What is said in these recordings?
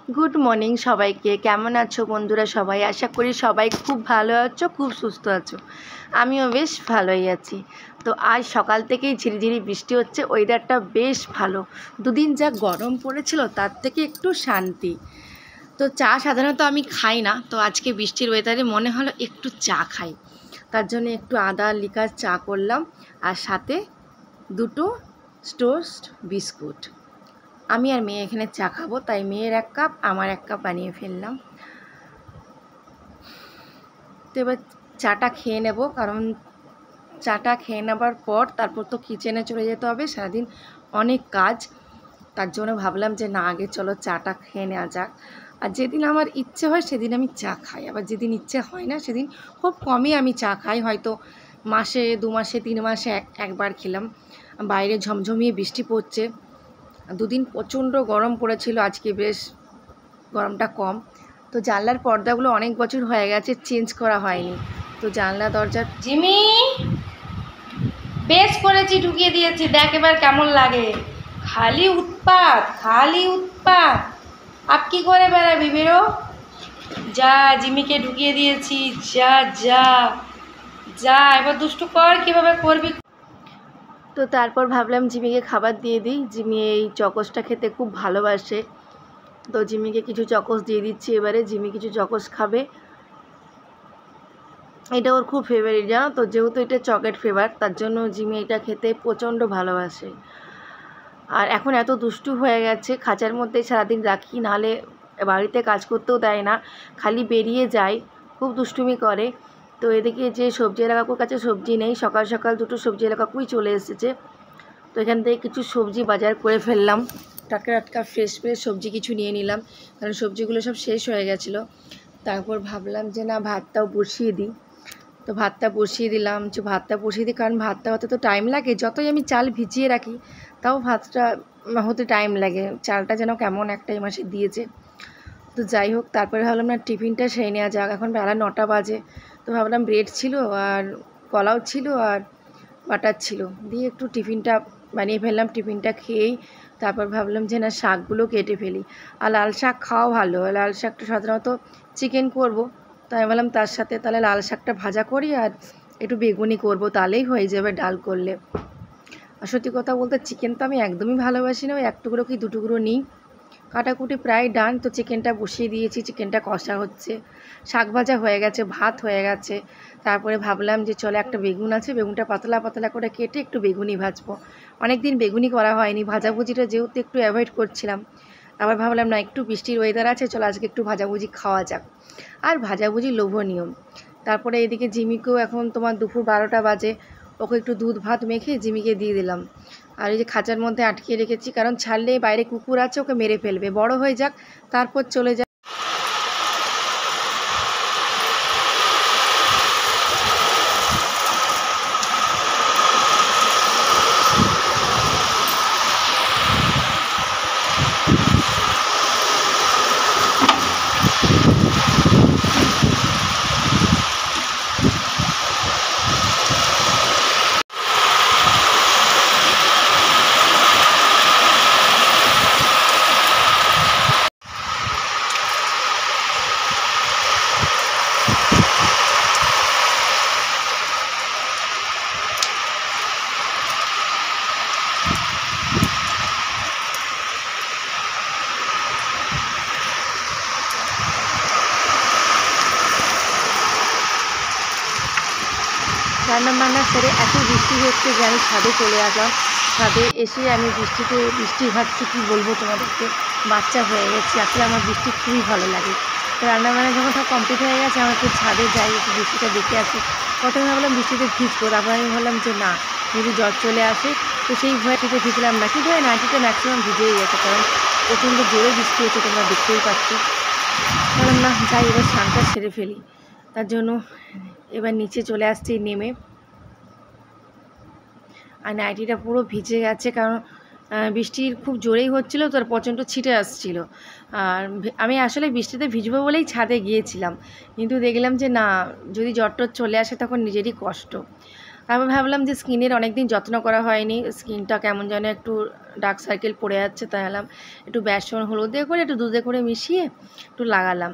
Good morning সবাইকে। কেমন আছো বন্ধুরা সবাই? আশা করি সবাই খুব ভালো আছো, খুব সুস্থ আছো। আমিও বেশ ভালোই আছি। তো আজ সকাল থেকেই ঝিরিঝিরি বৃষ্টি হচ্ছে, ওয়েদারটা বেশ ভালো। দুদিন যা গরম পড়েছিল তার থেকে একটু শান্তি। তো চা সাধারণত আমি খাই না, তো আজকে বৃষ্টির ওয়েদারে মনে হলো একটু চা খাই। তার জন্য একটু আদা লিকার চা করলাম, আর সাথে দুটো টোস্ট বিস্কুট। আমি আর মেয়ে এখানে চা খাবো, তাই মেয়ের 1 কাপ আমার 1 কাপ বানিয়ে ফেললাম। তো এবার চাটা খেয়ে নেব, কারণ চাটা খেয়ে নেবার পর তারপর তো কিচেনে চলে যেতে হবে, সারাদিন অনেক কাজ। তার জন্য ভাবলাম যে না, আগে চলো চাটা খেয়ে নেওয়া যাক। আর যেদিন আমার ইচ্ছে হয় সেদিন আমি চা খাই, আবার যেদিন ইচ্ছে হয় না সেদিন খুব কমই আমি চা খাই। হয়তো মাসে 2 মাসে 3 মাসে একবার খেলাম। বাইরে ঝমঝমিয়ে বৃষ্টি পড়ছে, 2 দিন প্রচণ্ড গরম পড়েছিল, আজকে বেশ গরমটা কম। তো জানলার পর্দাগুলো অনেক বছর হয়ে গেছে চেঞ্জ করা হয়নি, তো জানলা দরজা জিমি বেশ করেছি, ঢুকিয়ে দিয়েছি। দেখ এবার কেমন লাগে। খালি উৎপাত, খালি উৎপাত। আপ কি করে বেড়াবি, বেরো। যা, জিমিকে ঢুকিয়ে দিয়েছি, যা যা যা, এবার দুষ্টু কর, কীভাবে করবি। তো তারপর ভাবলাম জিমিকে খাবার দিয়ে দিই। জিমি এই চকোসটা খেতে খুব ভালোবাসে, তো জিমিকে কিছু চকোস দিয়ে দিচ্ছি। এবারে জিমি কিছু চকোস খাবে, এটা ওর খুব ফেভারিট, জানো তো। যেহেতু এটা চকলেট ফ্লেভার, তার জন্য জিমি এটা খেতে প্রচণ্ড ভালোবাসে। আর এখন এত দুষ্টু হয়ে গেছে, খাঁচার মধ্যে সারাদিন রাখি, নাহলে বাড়িতে কাজ করতেও দেয় না, খালি বেরিয়ে যায়, খুব দুষ্টুমি করে। তো এদিকে যে সবজিওয়ালা কাকুর কাছে সবজি নেই, সকাল সকাল দুটো সবজিওয়ালা কাকুই চলে এসেছে। তো এখান থেকে কিছু সবজি বাজার করে ফেললাম, টাটকা টাটকা ফ্রেশ ফ্রেশ সবজি কিছু নিয়ে নিলাম, কারণ সবজিগুলো সব শেষ হয়ে গেছিলো। তারপর ভাবলাম যে না, ভাতটাও বসিয়ে দিই। তো ভাতটা বসিয়ে দিলাম, ভাতটা বসিয়ে দিই, কারণ ভাতটা হতে তো টাইম লাগে। যতই আমি চাল ভিজিয়ে রাখি তাও ভাতটা হতে টাইম লাগে। চালটা যেন কেমন একটা এই মাসে দিয়েছে। তো যাই হোক, তারপরে ভাবলাম না, টিফিনটা সেরে নেওয়া যাক। এখন বেলা 9টা বাজে, তো ভাবলাম ব্রেড ছিল আর কলাও ছিল আর বাটার ছিল, দিয়ে একটু টিফিনটা বানিয়ে ফেললাম। টিফিনটা খেয়েই তারপর ভাবলাম যে না, শাকগুলো কেটে ফেলি। আর লাল শাক খাওয়া ভালো, লাল শাকটা সাধারণত চিকেন করব, তাই ভাবলাম তার সাথে তাহলে লাল শাকটা ভাজা করি আর একটু বেগুনি করব, তাহলেই হয়ে যাবে ডাল করলে। আর সত্যি কথা বলতে চিকেন তো আমি একদমই ভালোবাসি না, ওই 1 টুকরো কি 2 টুকরো নিই। কাটাকুটি প্রায় ডান, তো চিকেনটা বসিয়ে দিয়েছি, চিকেনটা কষা হচ্ছে, শাক ভাজা হয়ে গেছে, ভাত হয়ে গেছে। তারপরে ভাবলাম যে চলো, একটা বেগুন আছে, বেগুনটা পাতলা পাতলা করে কেটে একটু বেগুনি ভাজবো। অনেক দিন বেগুনি করা হয়নি, ভাজাভুজিটা যেহেতু একটু অ্যাভয়েড করছিলাম। আবার ভাবলাম না, একটু বৃষ্টির ওয়েদার আছে, চলো আজকে একটু ভাজাভুজি খাওয়া যাক। আর ভাজাভুজি লোভনীয়। তারপরে এদিকে জিমিকেও, এখন তোমার দুপুর 12টা বাজে, ওকে একটু দুধ ভাত মেখে জিমিকে দিয়ে দিলাম। আর এই যে খাঁচার মধ্যে আটকে রেখেছি, কারণ ছাড়লে বাইরে কুকুর আছে, ওকে মেরে ফেলবে। বড় হয়ে যাক, তারপর চলে যাক। রান্নাবান্না সেরে এত বৃষ্টি হচ্ছে যে আমি ছাদে চলে আসলাম। ছাদে এসে আমি বৃষ্টি ভাবছি, কী বলবো তোমাদেরকে, বাচ্চা হয়ে গেছি। আসলে আমার বৃষ্টি খুবই ভালো লাগে। তো রান্নাবান্না যখন সব কমপ্লিট হয়ে গেছে, আমার একটু ছাদে যাই, একটু বৃষ্টিটা দেখে আসি। প্রথমে ভাবলাম বৃষ্টিতে ভিজবো, তারপর আমি ভাবলাম যে না, যদি জ্বর চলে আসে, তো সেই ভয়টিতে ভিজলাম না। কিন্তু হয় নাইটিতে ম্যাক্সিমাম ভিজেই গেছে, কারণ প্রচণ্ড জোরে বৃষ্টি হচ্ছে, তোমরা দেখতেই পাচ্ছ। ভাবলাম না, যাই এবার স্নানটা সেরে ফেলি। তার জন্য এবার নিচে চলে আসছি নেমে। আর নাইটিটা পুরো ভিজে গেছে, কারণ বৃষ্টির খুব জোরেই হচ্ছিলো, তো আর প্রচণ্ড ছিটে আসছিল। আর আমি আসলে বৃষ্টিতে ভিজবো বলেই ছাদে গিয়েছিলাম, কিন্তু দেখলাম যে না, যদি জ্বর টর চলে আসে তখন নিজেরই কষ্ট। আমি ভাবলাম যে স্কিনের অনেক দিন যত্ন করা হয়নি, স্কিনটা কেমন যেন একটু ডার্ক সার্কেল পড়ে যাচ্ছে, তাই ভাবলাম একটু বেসন হলুদে করে একটু দুধে করে মিশিয়ে একটু লাগালাম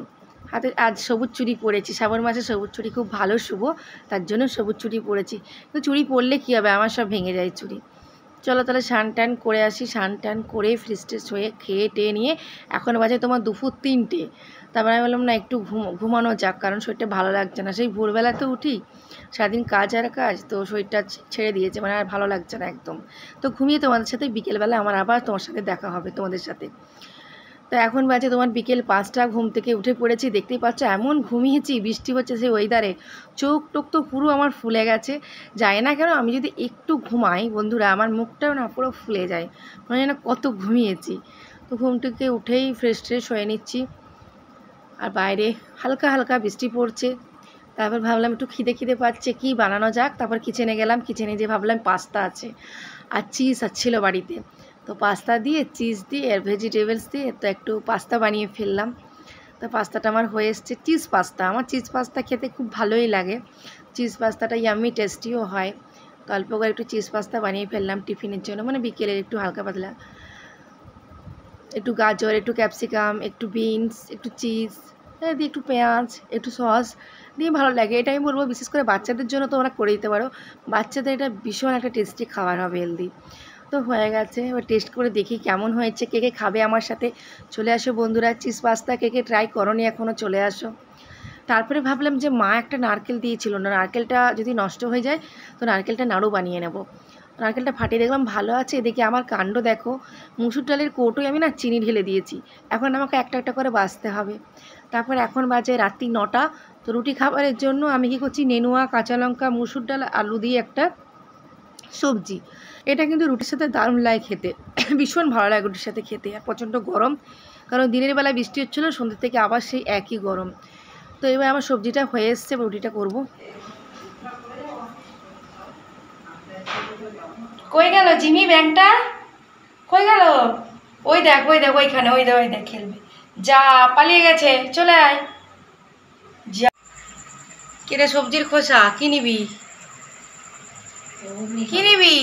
হাতে। আজ সবুজ চুড়ি পরেছি, শ্রাবণ মাসে সবুজ চুড়ি খুব ভালো শুভ, তার জন্য সবুজ চুড়ি পরেছি। কিন্তু চুড়ি পরলে কী হবে, আমার সব ভেঙে যায় চুড়ি। চলো তাহলে স্নান টান করে আসি, স্নান টান করে ফ্রেশ ট্রেশ হয়ে খেয়ে টেয়ে নিয়ে এখন বাজে তোমার 2:03। তারপরে আমি বললাম না একটু ঘুমানো যাক, কারণ শরীরটা ভালো লাগছে না। সেই ভোরবেলা তো উঠি, সারাদিন কাজ আর কাজ, তো শরীরটা ছেড়ে দিয়েছে, মানে আর ভালো লাগছে না একদম। তো ঘুমিয়ে তোমাদের সাথে বিকেলবেলা আমার আবার তোমার সাথে দেখা হবে তোমাদের সাথে। তো এখন বাজে তোমার বিকেল 5টা, ঘুম থেকে উঠে পড়েছি, দেখতেই পাচ্ছ এমন ঘুমিয়েছি, বৃষ্টি হচ্ছে সেই ওয়েদারে, চোখ টোক তো পুরো আমার ফুলে গেছে। যায় না কেন, আমি যদি একটু ঘুমাই বন্ধুরা আমার মুখটাও না পুরো ফুলে যায়, মানে না কত ঘুমিয়েছি। তো ঘুম থেকে উঠেই ফ্রেশ ট্রেশ হয়ে নিচ্ছি, আর বাইরে হালকা হালকা বৃষ্টি পড়ছে। তারপর ভাবলাম একটু খিদে পাচ্ছে, কি বানানো যাক। তারপর কিচেনে গেলাম, কিচেনে যেয়ে ভাবলাম পাস্তা আছে আর চিজ ছিল বাড়িতে, তো পাস্তা দিয়ে চিজ দিয়ে আর ভেজিটেবলস দিয়ে তো একটু পাস্তা বানিয়ে ফেললাম। তো পাস্তাটা আমার হয়ে এসছে চিজ পাস্তা। আমার চিজ পাস্তা খেতে খুব ভালোই লাগে, চিজ পাস্তাটা ইয়াম্মি টেস্টিও হয়। তো অল্প করে একটু চিজ পাস্তা বানিয়ে ফেললাম টিফিনের জন্য, মানে বিকেলের একটু হালকা পাতলা। একটু গাজর, একটু ক্যাপসিকাম, একটু বিনস, একটু চিজ দিয়ে একটু পেঁয়াজ, একটু সস দিয়ে ভালো লাগে। এটা আমি বলবো বিশেষ করে বাচ্চাদের জন্য তোমরা করে দিতে পারো, বাচ্চাদের এটা ভীষণ একটা টেস্টি খাবার হবে, হেলদি। তো হয়ে গেছে, এবার টেস্ট করে দেখি কেমন হয়েছে। কে কে খাবে আমার সাথে চলে আসো বন্ধুরা, চিজ পাস্তা কে কে ট্রাই করোনি এখনও চলে আসো। তারপরে ভাবলাম যে মা একটা নারকেল দিয়েছিল, না নারকেলটা যদি নষ্ট হয়ে যায় তো নারকেলটা নাড়ু বানিয়ে নেব। নারকেলটা ফাটিয়ে দেখলাম ভালো আছে, এদিকে আমার কাণ্ড দেখো, মুসুর ডালের কৌটোয় আমি না চিনি ঢেলে দিয়েছি, এখন আমাকে একটা একটা করে বাছতে হবে। তারপর এখন বাজে রাত্রি 9টা। তো রুটি খাবারের জন্য আমি কী করছি, নেনুয়া, কাঁচা লঙ্কা, মুসুর ডাল, আলু দিয়ে একটা সবজি। এটা কিন্তু রুটির সাথে দারুণ লাগে খেতে, ভীষণ ভালো লাগে রুটির সাথে খেতে। আর প্রচণ্ড গরম, কারণ দিনের বেলা বৃষ্টি হচ্ছিলো, সন্ধ্যে থেকে আবার সেই একই গরম। তো এবার আমার সবজিটা হয়ে এসছে, রুটিটা করবো। কই গেল জিমি ব্যাংকটা, কই গেল? ওই দেখ ওইখানে, ওই দেখ খেলবে, যা পালিয়ে গেছে, চলে আয়। যা কিরে সবজির খোসা কি নিবি, কি নিবি,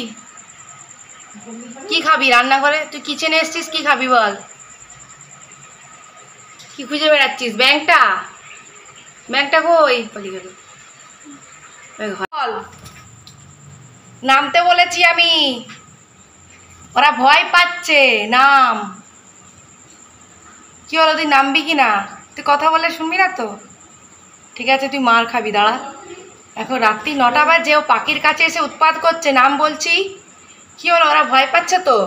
কি খাবি রান্না করে? তুই কিচেনে এসছিস, কি খাবি বল, কি খুঁজে বেড়াচ্ছিস? ব্যাংকটা কই পালিয়ে গেল, বল। নামতে বলেছি আমি, ওরা ভয় পাচ্ছে, নাম। কি হলো, তুই নামবি কি না? তুই কথা বলে শুনবি না তো, ঠিক আছে তুই মার খাবি, দাঁড়া। এখন রাত্রি 9টা বাজে, ও পাখির কাছে এসে উৎপাত করছে, নাম বলছি। কি হলো, ওরা ভয় পাচ্ছে তো,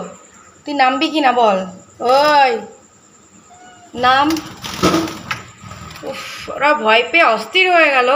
তুই নামবি কি না বল, ওই নাম। উফ, ওরা ভয় পেয়ে অস্থির হয়ে গেল।